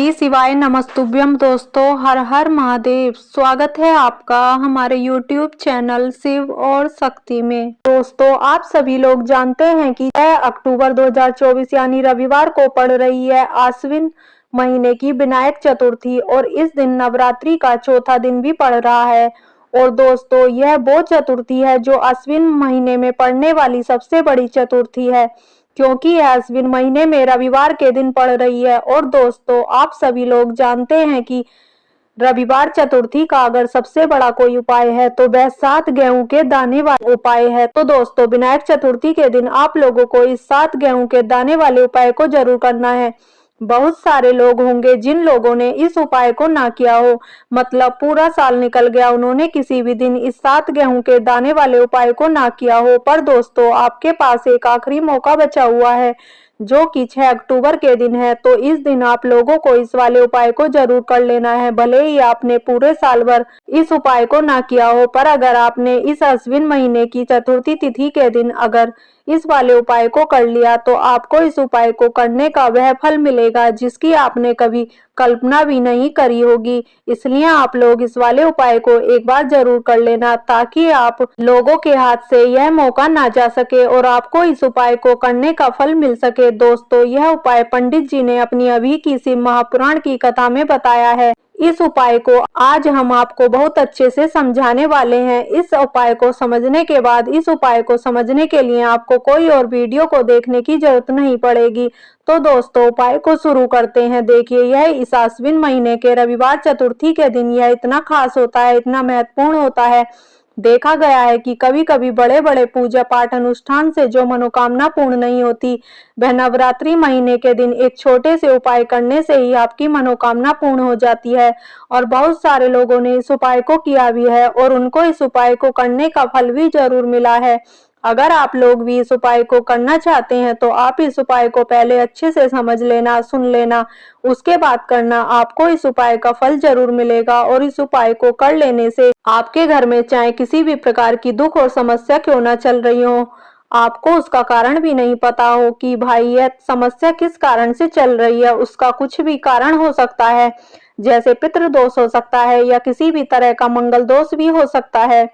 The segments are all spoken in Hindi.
श्री शिवाय नमस्तुभ्यम। दोस्तों, हर हर महादेव। स्वागत है आपका हमारे YouTube चैनल शिव और शक्ति में। दोस्तों, आप सभी लोग जानते हैं कि 6 अक्टूबर 2024 यानी रविवार को पड़ रही है आश्विन महीने की विनायक चतुर्थी और इस दिन नवरात्रि का चौथा दिन भी पड़ रहा है। और दोस्तों, यह वो चतुर्थी है जो अश्विन महीने में पड़ने वाली सबसे बड़ी चतुर्थी है, क्योंकि यह अश्विन महीने में रविवार के दिन पड़ रही है। और दोस्तों, आप सभी लोग जानते हैं कि रविवार चतुर्थी का अगर सबसे बड़ा कोई उपाय है तो वह 7 गेहूं के दाने वाला उपाय है। तो दोस्तों, विनायक चतुर्थी के दिन आप लोगों को इस 7 गेहूं के दाने वाले उपाय को जरूर करना है। बहुत सारे लोग होंगे जिन लोगों ने इस उपाय को ना किया हो, मतलब पूरा साल निकल गया, उन्होंने किसी भी दिन इस 7 गेहूं के दाने वाले उपाय को ना किया हो। पर दोस्तों, आपके पास एक आखिरी मौका बचा हुआ है जो कि 6 अक्टूबर के दिन है। तो इस दिन आप लोगों को इस वाले उपाय को जरूर कर लेना है। भले ही आपने पूरे साल भर इस उपाय को ना किया हो, पर अगर आपने इस अश्विन महीने की चतुर्थी तिथि के दिन अगर इस वाले उपाय को कर लिया तो आपको इस उपाय को करने का वह फल मिलेगा जिसकी आपने कभी कल्पना भी नहीं करी होगी। इसलिए आप लोग इस वाले उपाय को एक बार जरूर कर लेना, ताकि आप लोगों के हाथ से यह मौका ना जा सके और आपको इस उपाय को करने का फल मिल सके। दोस्तों, यह उपाय पंडित जी ने अपनी अभी की शिव महापुराण की कथा में बताया है। इस उपाय को आज हम आपको बहुत अच्छे से समझाने वाले हैं। इस उपाय को समझने के बाद इस उपाय को समझने के लिए आपको कोई और वीडियो को देखने की जरूरत नहीं पड़ेगी। तो दोस्तों, उपाय को शुरू करते हैं। देखिए, यह इस आश्विन महीने के रविवार चतुर्थी के दिन यह इतना खास होता है, इतना महत्वपूर्ण होता है। देखा गया है कि कभी कभी बड़े बड़े पूजा पाठ अनुष्ठान से जो मनोकामना पूर्ण नहीं होती, वह नवरात्रि महीने के दिन एक छोटे से उपाय करने से ही आपकी मनोकामना पूर्ण हो जाती है। और बहुत सारे लोगों ने इस उपाय को किया भी है और उनको इस उपाय को करने का फल भी जरूर मिला है। अगर आप लोग भी इस उपाय को करना चाहते हैं तो आप इस उपाय को पहले अच्छे से समझ लेना, सुन लेना, उसके बाद करना। आपको इस उपाय का फल जरूर मिलेगा और इस उपाय को कर लेने से आपके घर में चाहे किसी भी प्रकार की दुख और समस्या क्यों ना चल रही हो, आपको उसका कारण भी नहीं पता हो कि भाई यह समस्या किस कारण से चल रही है, उसका कुछ भी कारण हो सकता है, जैसे पितृदोष हो सकता है या किसी भी तरह का मंगल दोष भी हो सकता है।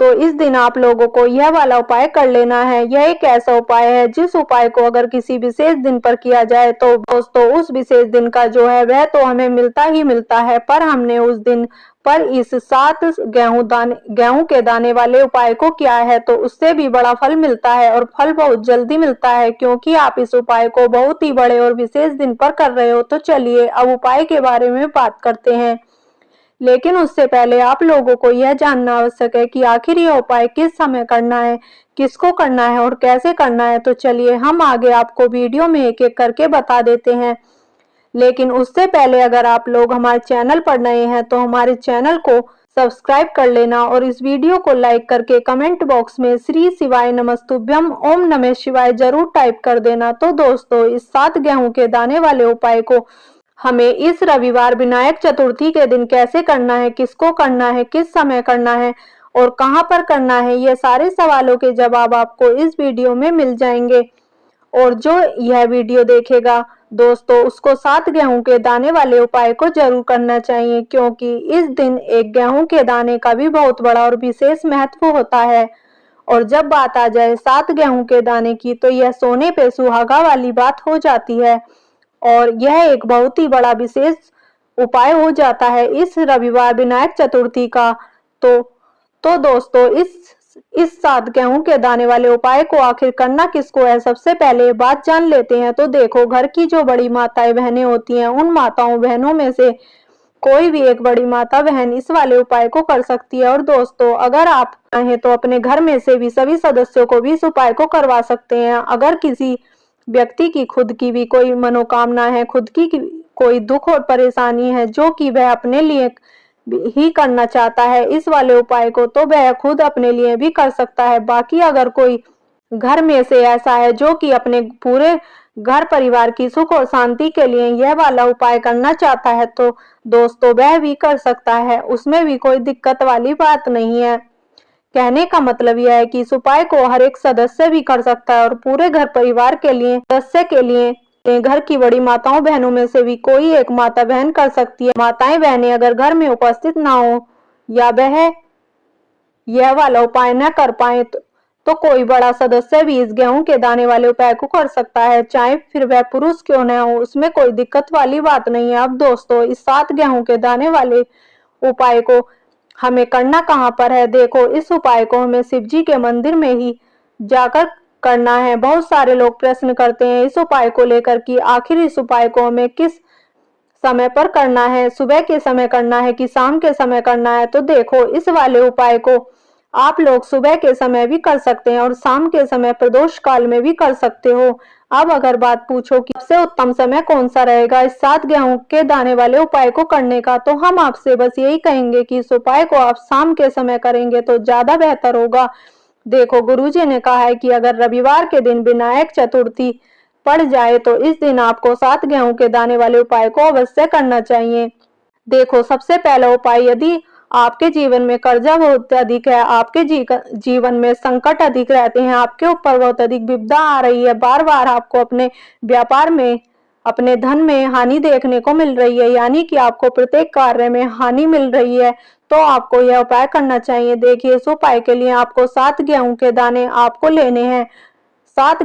तो इस दिन आप लोगों को यह वाला उपाय कर लेना है। यह एक ऐसा उपाय है जिस उपाय को अगर किसी विशेष दिन पर किया जाए तो दोस्तों उस विशेष दिन का जो है वह तो हमें मिलता ही मिलता है, पर हमने उस दिन पर इस 7 गेहूं के दाने वाले उपाय को किया है तो उससे भी बड़ा फल मिलता है और फल बहुत जल्दी मिलता है, क्योंकि आप इस उपाय को बहुत ही बड़े और विशेष दिन पर कर रहे हो। तो चलिए अब उपाय के बारे में बात करते हैं, लेकिन उससे पहले आप लोगों को यह जानना आवश्यक है कि आखिर यह उपाय किस समय करना है, किसको करना है और कैसे करना है। तो चलिए हम आगे आपको वीडियो में एक एक करके बता देते हैं। लेकिन उससे पहले अगर आप लोग हमारे चैनल पर नए हैं तो हमारे चैनल को सब्सक्राइब कर लेना और इस वीडियो को लाइक करके कमेंट बॉक्स में श्री शिवाय नमस्तुभ्यम ओम नमः शिवाय जरूर टाइप कर देना। तो दोस्तों, इस 7 गेहूं के दाने वाले उपाय को हमें इस रविवार विनायक चतुर्थी के दिन कैसे करना है, किसको करना है, किस समय करना है और कहां पर करना है, ये सारे सवालों के जवाब आपको इस वीडियो में मिल जाएंगे। और जो यह वीडियो देखेगा दोस्तों, उसको 7 गेहूं के दाने वाले उपाय को जरूर करना चाहिए, क्योंकि इस दिन एक गेहूं के दाने का भी बहुत बड़ा और विशेष महत्व होता है। और जब बात आ जाए 7 गेहूं के दाने की तो यह सोने पे सुहागा वाली बात हो जाती है और यह एक बहुत ही बड़ा विशेष उपाय हो जाता है इस रविवार विनायक चतुर्थी का। तो दोस्तों, इस 7 गेहूं के दाने वाले उपाय को आखिर करना किसको है, सबसे पहले बात जान लेते हैं। तो देखो, घर की जो बड़ी माताएं बहनें होती हैं, उन माताओं बहनों में से कोई भी एक बड़ी माता बहन इस वाले उपाय को कर सकती है। और दोस्तों, अगर आप चाहें तो अपने घर में से भी सभी सदस्यों को भी इस उपाय को करवा सकते हैं। अगर किसी व्यक्ति की खुद की भी कोई मनोकामना है, खुद की कोई दुख और परेशानी है जो कि वह अपने लिए ही करना चाहता है इस वाले उपाय को, तो वह खुद अपने लिए भी कर सकता है। बाकी अगर कोई घर में से ऐसा है जो कि अपने पूरे घर परिवार की सुख और शांति के लिए यह वाला उपाय करना चाहता है तो दोस्तों वह भी कर सकता है, उसमें भी कोई दिक्कत वाली बात नहीं है। कहने का मतलब यह है कि इस उपाय को हर एक सदस्य भी कर सकता है और पूरे घर परिवार के लिए सदस्य के लिए घर की बड़ी माताओं बहनों में से भी कोई एक माता बहन कर सकती है। माताएं बहनें अगर घर में उपस्थित ना हो या वह यह वाला उपाय न कर पाए तो कोई बड़ा सदस्य भी इस गेहूं के दाने वाले उपाय को कर सकता है, चाहे फिर वह पुरुष क्यों न हो, उसमें कोई दिक्कत वाली बात नहीं है। अब दोस्तों, इस 7 गेहूं के दाने वाले उपाय को हमें करना कहाँ पर है? देखो, इस उपाय को हमें शिव जी के मंदिर में ही जाकर करना है। बहुत सारे लोग प्रश्न करते हैं इस उपाय को लेकर कि आखिर इस उपाय को हमें किस समय पर करना है, सुबह के समय करना है कि शाम के समय करना है? तो देखो, इस वाले उपाय को आप लोग सुबह के समय भी कर सकते हैं और शाम के समय प्रदोष काल में भी कर सकते हो। अब अगर बात पूछो कि सबसे उत्तम समय कौन सा रहेगा इस 7 गेहूं के दाने वाले उपाय को करने का, तो हम आपसे बस यही कहेंगे कि इस उपाय को आप शाम के समय करेंगे तो ज्यादा बेहतर होगा। देखो, गुरुजी ने कहा है कि अगर रविवार के दिन विनायक चतुर्थी पड़ जाए तो इस दिन आपको 7 गेहूं के दाने वाले उपाय को अवश्य करना चाहिए। देखो, सबसे पहला उपाय, यदि आपके जीवन में कर्जा बहुत अधिक है, आपके जीवन में संकट अधिक रहते हैं, आपके ऊपर बहुत अधिक विपदा आ रही है, बार बार आपको अपने व्यापार में, अपने धन में हानि देखने को मिल रही है, यानी कि आपको प्रत्येक कार्य में हानि मिल रही है, तो आपको यह उपाय करना चाहिए। देखिए, इस उपाय के लिए आपको 7 गेहूं के दाने आपको लेने हैं। 7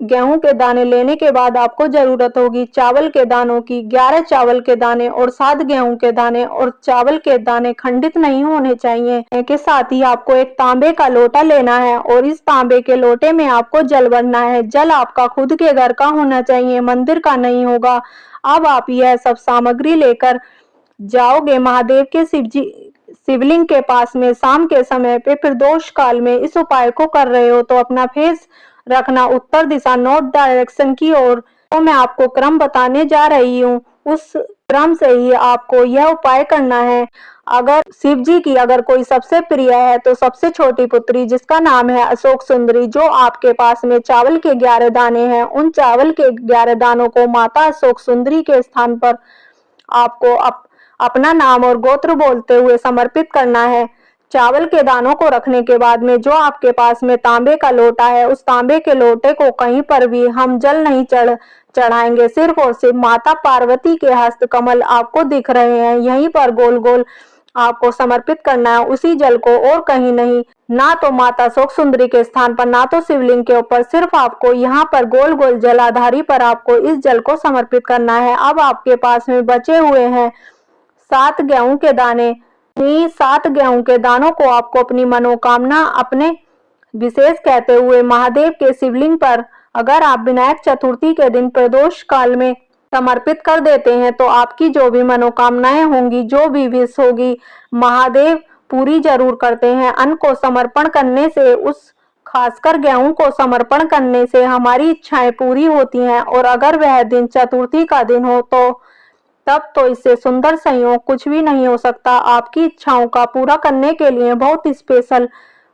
गेहूं के दाने लेने के बाद आपको जरूरत होगी चावल के दानों की। 11 चावल के दाने और 7 गेहूं के दाने, और चावल के दाने खंडित नहीं होने चाहिए। के साथ ही आपको एक तांबे का लोटा लेना है और इस तांबे के लोटे में आपको जल भरना है। जल आपका खुद के घर का होना चाहिए, मंदिर का नहीं होगा। अब आप यह सब सामग्री लेकर जाओगे महादेव के शिवलिंग के पास में शाम के समय पे प्रदोष काल में इस उपाय को कर रहे हो तो अपना फेस रखना उत्तर दिशा, नॉर्थ डायरेक्शन की ओर। तो मैं आपको क्रम बताने जा रही हूँ, उस क्रम से ही आपको यह उपाय करना है। अगर शिव जी की अगर कोई सबसे प्रिय है तो सबसे छोटी पुत्री जिसका नाम है अशोक सुंदरी, जो आपके पास में चावल के 11 दाने हैं, उन चावल के 11 दानों को माता अशोक सुंदरी के स्थान पर आपको अपना नाम और गोत्र बोलते हुए समर्पित करना है। चावल के दानों को रखने के बाद में जो आपके पास में तांबे का लोटा है, उस तांबे के लोटे को कहीं पर भी हम जल नहीं चढ़ाएंगे, सिर्फ और सिर्फ माता पार्वती के हस्त कमल आपको दिख रहे हैं, यहीं पर गोल गोल आपको समर्पित करना है उसी जल को, और कहीं नहीं, ना तो माता अशोक सुंदरी के स्थान पर, ना तो शिवलिंग के ऊपर, सिर्फ आपको यहाँ पर गोल गोल जलाधारी पर आपको इस जल को समर्पित करना है। अब आपके पास में बचे हुए हैं 7 गेहूं के दाने। 7 गेहूं के दानों को आपको अपनी मनोकामना अपने विशेष कहते हुए महादेव के शिवलिंग पर अगर आप विनायक चतुर्थी के दिन प्रदोष काल में समर्पित कर देते हैं तो आपकी जो भी मनोकामनाएं होंगी, जो भी विश होगी, महादेव पूरी जरूर करते हैं। अन्न को समर्पण करने से, उस खासकर गेहूं को समर्पण करने से हमारी इच्छाएं पूरी होती हैं, और अगर वह दिन चतुर्थी का दिन हो तो तब तो इससे सुंदर संयोग कुछ भी नहीं हो सकता। आपकी इच्छाओं का पूरा करने के लिए बहुत स्पेशल,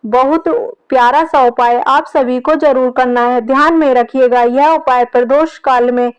बहुत प्यारा सा उपाय आप सभी को जरूर करना है। ध्यान में रखिएगा, यह उपाय प्रदोष काल में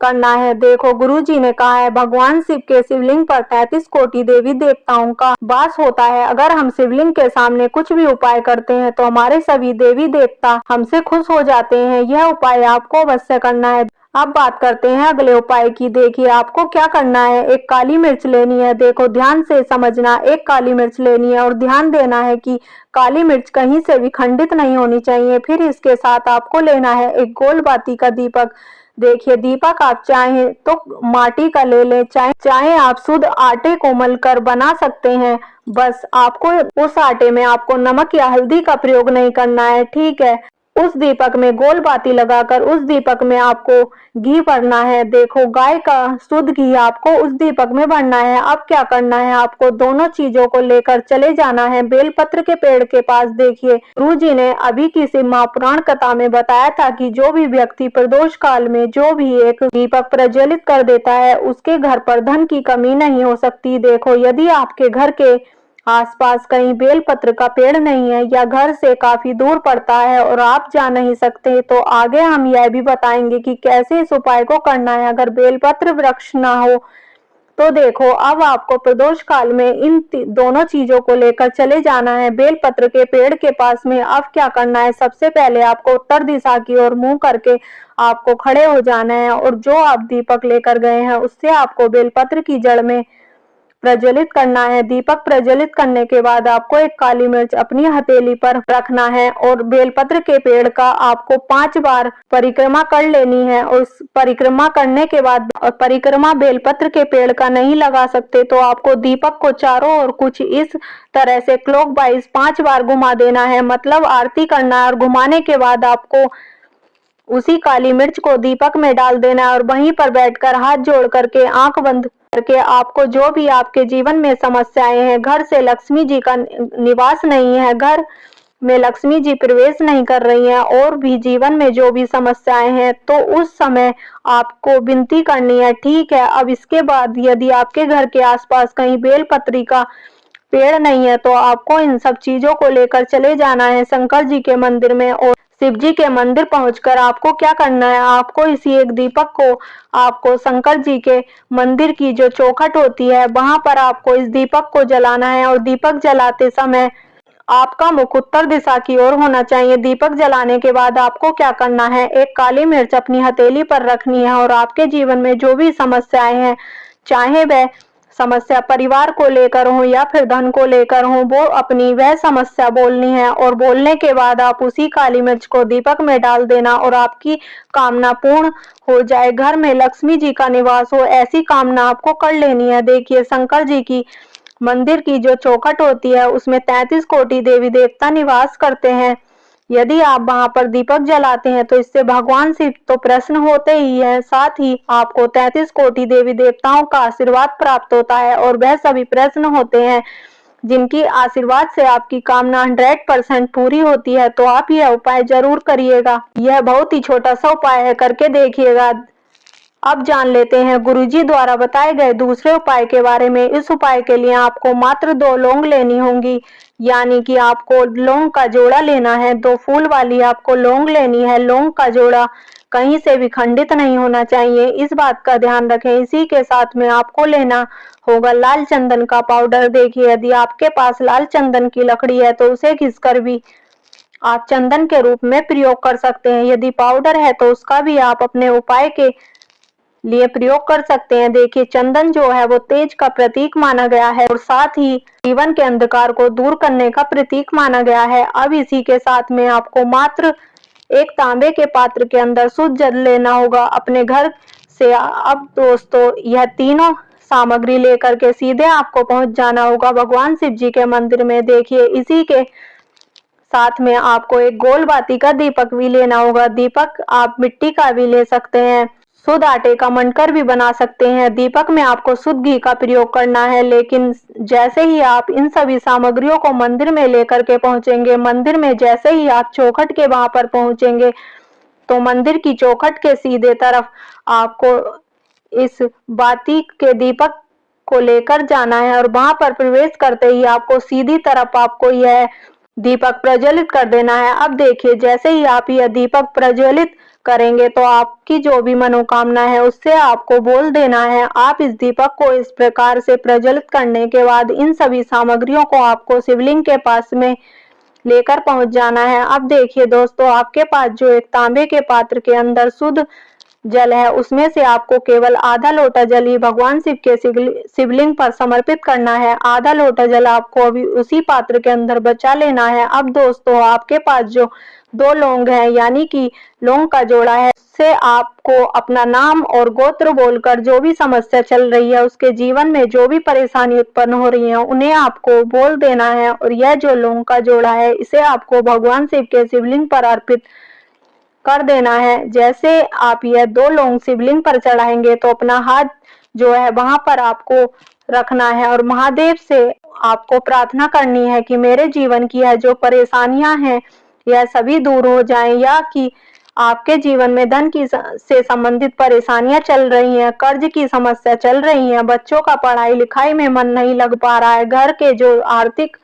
करना है। देखो, गुरुजी ने कहा है भगवान शिव के शिवलिंग पर 33 कोटि देवी देवताओं का वास होता है। अगर हम शिवलिंग के सामने कुछ भी उपाय करते हैं तो हमारे सभी देवी देवता हमसे खुश हो जाते हैं। यह उपाय आपको अवश्य करना है। अब बात करते हैं अगले उपाय की। देखिए, आपको क्या करना है, एक काली मिर्च लेनी है। देखो, ध्यान से समझना, एक काली मिर्च लेनी है और ध्यान देना है कि काली मिर्च कहीं से भी खंडित नहीं होनी चाहिए। फिर इसके साथ आपको लेना है एक गोल बाती का दीपक। देखिए, दीपक आप चाहें तो माटी का ले लें, चाहे आप शुद्ध आटे को मलकर बना सकते हैं। बस आपको उस आटे में आपको नमक या हल्दी का प्रयोग नहीं करना है, ठीक है। उस दीपक में गोल बाती लगाकर उस दीपक में आपको घी भरना है। देखो, गाय का शुद्ध घी आपको उस दीपक में भरना है। अब क्या करना है, आपको दोनों चीजों को लेकर चले जाना है बेलपत्र के पेड़ के पास। देखिए, गुरु जी ने अभी किसी महापुराण कथा में बताया था कि जो भी व्यक्ति प्रदोष काल में जो भी एक दीपक प्रज्वलित कर देता है उसके घर पर धन की कमी नहीं हो सकती। देखो, यदि आपके घर के आसपास कहीं बेलपत्र का पेड़ नहीं है या घर से काफी दूर पड़ता है और आप जा नहीं सकते, तो आगे हम यह भी बताएंगे कि कैसे इस उपाय को करना है। अगर बेलपत्र वृक्ष ना हो तो देखो, अब आपको प्रदोष काल में इन दोनों चीजों को लेकर चले जाना है बेलपत्र के पेड़ के पास में। अब क्या करना है, सबसे पहले आपको उत्तर दिशा की ओर मुंह करके आपको खड़े हो जाना है और जो आप दीपक लेकर गए हैं उससे आपको बेलपत्र की जड़ में प्रज्वलित करना है। दीपक प्रज्वलित करने के बाद आपको एक काली मिर्च अपनी हथेली पर रखना है और बेलपत्र के पेड़ का आपको 5 बार परिक्रमा कर लेनी है। और उस परिक्रमा करने के बाद, और परिक्रमा बेलपत्र के पेड़ का नहीं लगा सकते तो आपको दीपक को चारों ओर कुछ इस तरह से क्लॉकवाइज 5 बार घुमा देना है, मतलब आरती करना है। और घुमाने के बाद आपको उसी काली मिर्च को दीपक में डाल देना है और वहीं पर बैठकर हाथ जोड़ करके आंख बंद करके आपको जो भी आपके जीवन में समस्याएं हैं, घर से लक्ष्मी जी का निवास नहीं है, घर में लक्ष्मी जी प्रवेश नहीं कर रही हैं, और भी जीवन में जो भी समस्याएं हैं, तो उस समय आपको विनती करनी है। ठीक है, अब इसके बाद यदि आपके घर के आसपास कहीं बेलपत्री का पेड़ नहीं है तो आपको इन सब चीजों को लेकर चले जाना है शंकर जी के मंदिर में। और शिव जी के मंदिर पहुंचकर आपको क्या करना है, आपको इसी एक दीपक को आपको शंकर जी के मंदिर की जो चौखट होती है वहां पर आपको इस दीपक को जलाना है। और दीपक जलाते समय आपका मुख उत्तर दिशा की ओर होना चाहिए। दीपक जलाने के बाद आपको क्या करना है, एक काली मिर्च अपनी हथेली पर रखनी है और आपके जीवन में जो भी समस्याएं हैं, चाहे वह समस्या परिवार को लेकर हो या फिर धन को लेकर हो, वो अपनी वह समस्या बोलनी है। और बोलने के बाद आप उसी काली मिर्च को दीपक में डाल देना और आपकी कामना पूर्ण हो जाए, घर में लक्ष्मी जी का निवास हो, ऐसी कामना आपको कर लेनी है। देखिए, शंकर जी की मंदिर की जो चौखट होती है उसमें 33 कोटि देवी देवता निवास करते हैं। यदि आप वहां पर दीपक जलाते हैं तो इससे भगवान शिव तो प्रसन्न होते ही हैं, साथ ही आपको 33 कोटि देवी देवताओं का आशीर्वाद प्राप्त होता है और वह सभी प्रसन्न होते हैं, जिनकी आशीर्वाद से आपकी कामना 100% पूरी होती है। तो आप यह उपाय जरूर करिएगा। यह बहुत ही छोटा सा उपाय है, करके देखिएगा। अब जान लेते हैं गुरुजी द्वारा बताए गए दूसरे उपाय के बारे में। इस उपाय के लिए आपको मात्र 2 लौंग लेनी होंगी, यानी कि आपको लौंग का जोड़ा लेना है। 2 फूल वाली आपको लौंग लेनी है। लौंग का जोड़ा कहीं से भी खंडित नहीं होना चाहिए, इस बात का ध्यान रखें। इसी के साथ में आपको लेना होगा लाल चंदन का पाउडर। देखिए, यदि आपके पास लाल चंदन की लकड़ी है तो उसे घिसकर भी आप चंदन के रूप में प्रयोग कर सकते हैं। यदि पाउडर है तो उसका भी आप अपने उपाय के लिए प्रयोग कर सकते हैं। देखिए, चंदन जो है वो तेज का प्रतीक माना गया है और साथ ही जीवन के अंधकार को दूर करने का प्रतीक माना गया है। अब इसी के साथ में आपको मात्र एक तांबे के पात्र के अंदर शुद्ध जल लेना होगा अपने घर से। अब दोस्तों, यह तीनों सामग्री लेकर के सीधे आपको पहुंच जाना होगा भगवान शिव जी के मंदिर में। देखिए, इसी के साथ में आपको एक गोल बाती का दीपक भी लेना होगा। दीपक आप मिट्टी का भी ले सकते हैं, शुद्ध आटे का मनकर भी बना सकते हैं। दीपक में आपको शुद्ध घी का प्रयोग करना है। लेकिन जैसे ही आप इन सभी सामग्रियों को मंदिर में लेकर के पहुंचेंगे, मंदिर में जैसे ही आप चौखट के वहां पर पहुंचेंगे तो मंदिर की चौखट के सीधे तरफ आपको इस बाती के दीपक को लेकर जाना है और वहां पर प्रवेश करते ही आपको सीधी तरफ आपको यह दीपक प्रज्वलित कर देना है। अब देखिए, जैसे ही आप यह दीपक प्रज्वलित करेंगे तो आपकी जो भी मनोकामना है उससे आपको बोल देना है। आप इस दीपक को इस प्रकार से प्रज्वलित करने के बाद इन सभी सामग्रियों को आपको शिवलिंग के पास में लेकर पहुंच जाना है। अब देखिए दोस्तों, आपके पास जो एक तांबे के पात्र के अंदर शुद्ध जल है उसमें से आपको केवल आधा लोटा जल ही भगवान शिव के शिवलिंग पर समर्पित करना है। आधा लोटा जल आपको अभी उसी पात्र के अंदर बचा लेना है। अब दोस्तों, आपके पास जो 2 लौंग है, यानी कि लौंग का जोड़ा है, से आपको अपना नाम और गोत्र बोलकर जो भी समस्या चल रही है, उसके जीवन में जो भी परेशानी उत्पन्न हो रही है, उन्हें आपको बोल देना है। और यह जो लौंग का जोड़ा है इसे आपको भगवान शिव के शिवलिंग पर अर्पित कर देना है। जैसे आप यह 2 लौंग शिवलिंग पर चढ़ाएंगे तो अपना हाथ जो है वहां पर आपको रखना है और महादेव से आपको प्रार्थना करनी है कि मेरे जीवन की यह जो परेशानियां हैं यह सभी दूर हो जाएं, या कि आपके जीवन में धन की से संबंधित परेशानियां चल रही हैं, कर्ज की समस्या चल रही है, बच्चों का पढ़ाई लिखाई में मन नहीं लग पा रहा है, घर के जो आर्थिक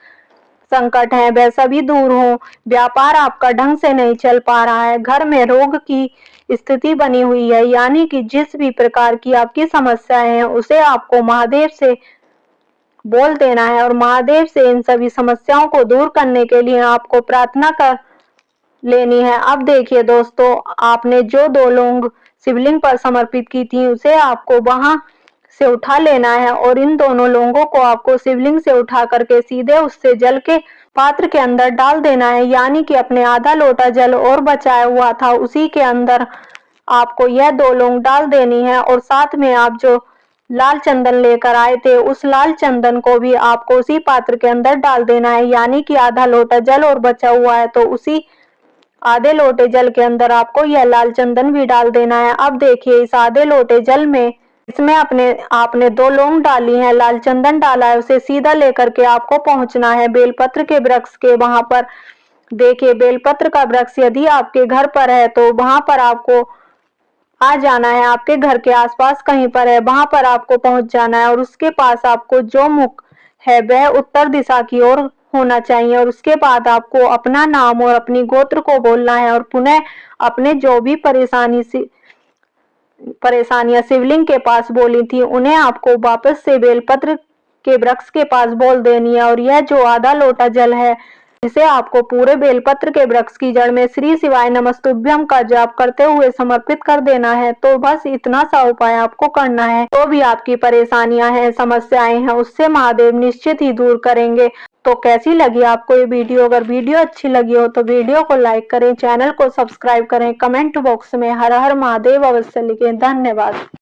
संकट है वह सभी दूर हो, व्यापार आपका ढंग से नहीं चल पा रहा है, घर में रोग की स्थिति बनी हुई है, यानी कि जिस भी प्रकार की आपकी समस्याएं हैं उसे आपको महादेव से बोल देना है और महादेव से इन सभी समस्याओं को दूर करने के लिए आपको प्रार्थना कर लेनी है। अब देखिए दोस्तों, आपने जो 2 लौंग शिवलिंग पर समर्पित की थी उसे आपको वहां से उठा लेना है और इन दोनों लौंगों को आपको शिवलिंग से उठा करके सीधे उससे जल के पात्र के अंदर डाल देना है, यानी कि अपने आधा लोटा जल और बचाया हुआ था उसी के अंदर आपको यह 2 लौंग डाल देनी है और साथ में आप जो लाल चंदन लेकर आए थे उस लाल चंदन को भी आपको उसी पात्र के अंदर डाल देना है, यानी कि आधा लोटा जल और बचा हुआ है तो उसी आधे लोटे जल के अंदर आपको यह लाल चंदन भी डाल देना है। अब देखिए, इस आधे लोटे जल में इसमें आपने 2 लौंग डाली हैं, लाल चंदन डाला है, उसे सीधा लेकर के आपको पहुंचना है बेलपत्र के वृक्ष के वहां पर। देखिए, बेलपत्र का वृक्ष यदि आपके घर पर है तो वहां पर आपको आ जाना है, आपके घर के आसपास कहीं पर है वहां पर आपको पहुंच जाना है और उसके पास आपको जो मुख है वह उत्तर दिशा की ओर होना चाहिए और उसके बाद आपको अपना नाम और अपनी गोत्र को बोलना है और पुनः अपने जो भी परेशानियां शिवलिंग के पास बोली थी उन्हें आपको वापस से बेलपत्र के वृक्ष के पास बोल देनी है और यह जो आधा लोटा जल है इसे आपको पूरे बेलपत्र के वृक्ष की जड़ में श्री शिवाय नमस्तुभ्यम का जाप करते हुए समर्पित कर देना है। तो बस इतना सा उपाय आपको करना है, तो भी आपकी परेशानियां हैं, समस्याएं हैं, उससे महादेव निश्चित ही दूर करेंगे। तो कैसी लगी आपको ये वीडियो? अगर वीडियो अच्छी लगी हो तो वीडियो को लाइक करें, चैनल को सब्सक्राइब करें, कमेंट बॉक्स में हर हर महादेव अवश्य लिखें। धन्यवाद।